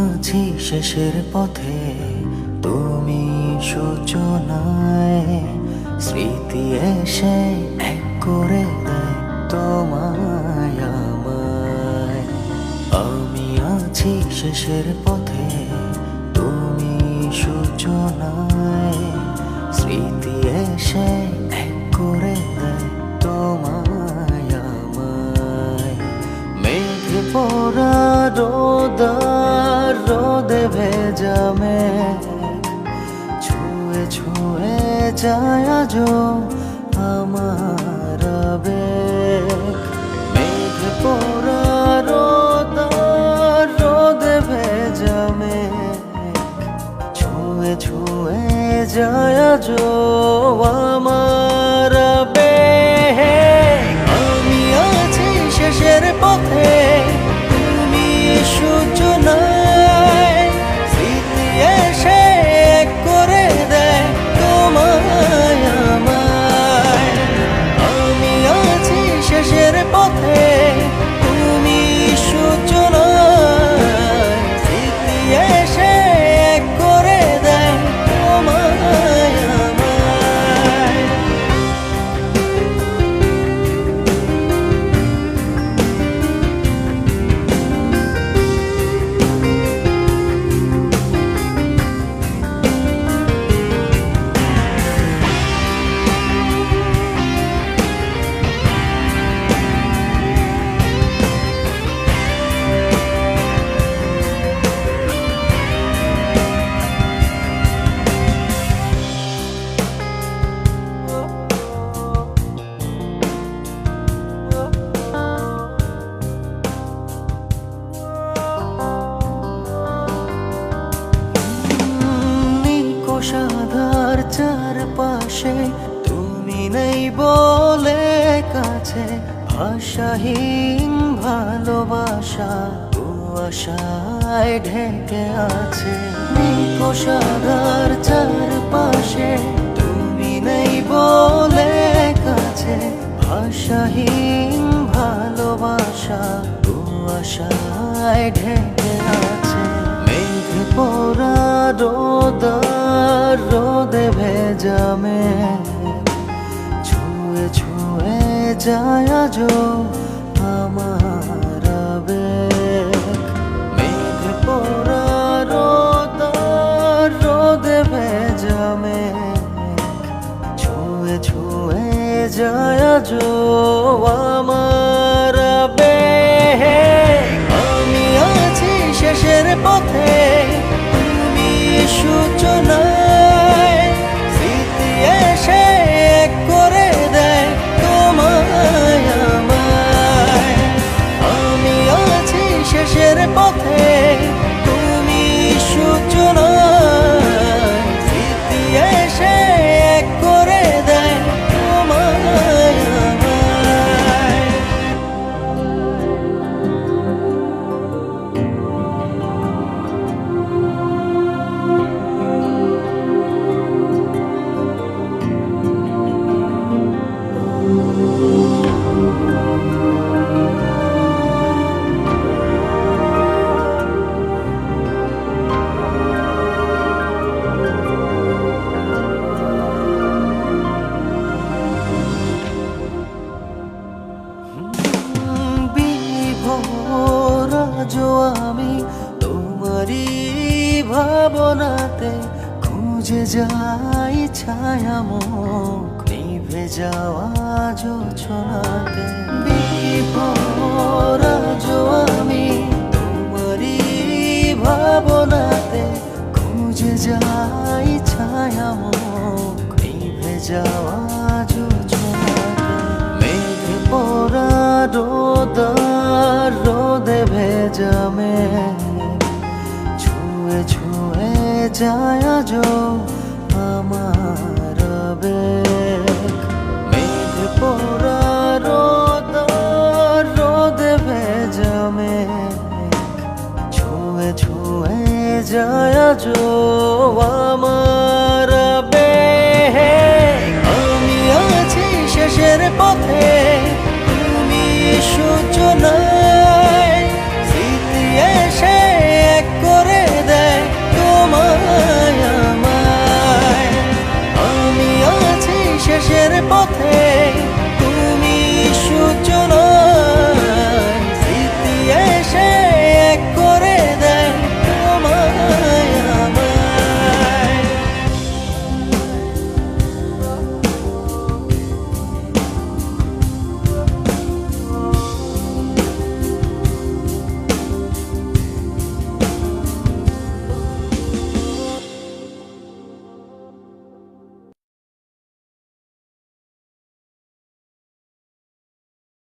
আছি শেষের পথে, তুমি সূচনায়। স্মৃতি এসে এক করে দেয় তোমায় আমায়। আমি আছি শেষের পথে, তুমি সূচনায়। স্মৃতি এসে এক করে দেয় তোমায় আমায়। মেঘ পড়া রোদে ভেজা মেঘ ছুঁয়ে ছুঁয়ে যায় আজো আমার আবেগ। মেঘ পড়া রোদে ভেজা মেঘ ছুঁয়ে ছুঁয়ে যায় আজো আমার আবেগ। আমি আছি শেষের পথে, তুমি সূচনায়। স্মৃতি এসে এক করে দেয় তোমায় আমায়। আমি আছি শেষের পথে, তুমি সূচনায়। স্মৃতি এসে এক করে দেয় তোমায় আমায়। সাধার চারপাশে তুমি নেই বলে কাছে। ভাষাহীন ভালোবাসা কুয়াশায় ঢেকে আছে। সাধার চারপাশে তুমি নেই বলে কাছে। ভাষাহীন ভালোবাসা কুয়াশায় ঢেকে আছে। মেঘ পড়া রোদে ভেজা মেঘ ছুঁয়ে ছুঁয়ে যায় আজো আমার আবেগ। মেঘ পড়া রোদে ভেজা মেঘ ছুঁয়ে ছুঁয়ে যায় আজো আমার আবেগ। আমি আছি শেষের পথে, তুমি সূচনায়। স্মৃতি এসে এক করে দেয় তোমায় আমায়। আমি আছি শেষের পথে, তুমি সূচনায়। স্মৃতি এসে এক করে দেয় তোমায় আমায়। আমি তোমারই ভাবনাতে খুঁজে যাই ছায়ামুখ নিভে যাওয়া জোছনাতে। বিভোর আমি তোমারই ভাবনাতে খুঁজে যাই ছায়ামুখ নিভে যাওয়া জোছনাতে। মেঘ পড়া রোদে ভেজা মেঘ ছুঁয়ে ছুঁয়ে যায় আজো আমার আবেগ। মেঘ পড়া রোদে ভেজা মেঘ ছুঁয়ে ছুঁয়ে যায় আজো আমার আবেগ। আমি আছি শেষের পথে, তুমি সূচনায়। স্মৃতি এসে এক করে পথে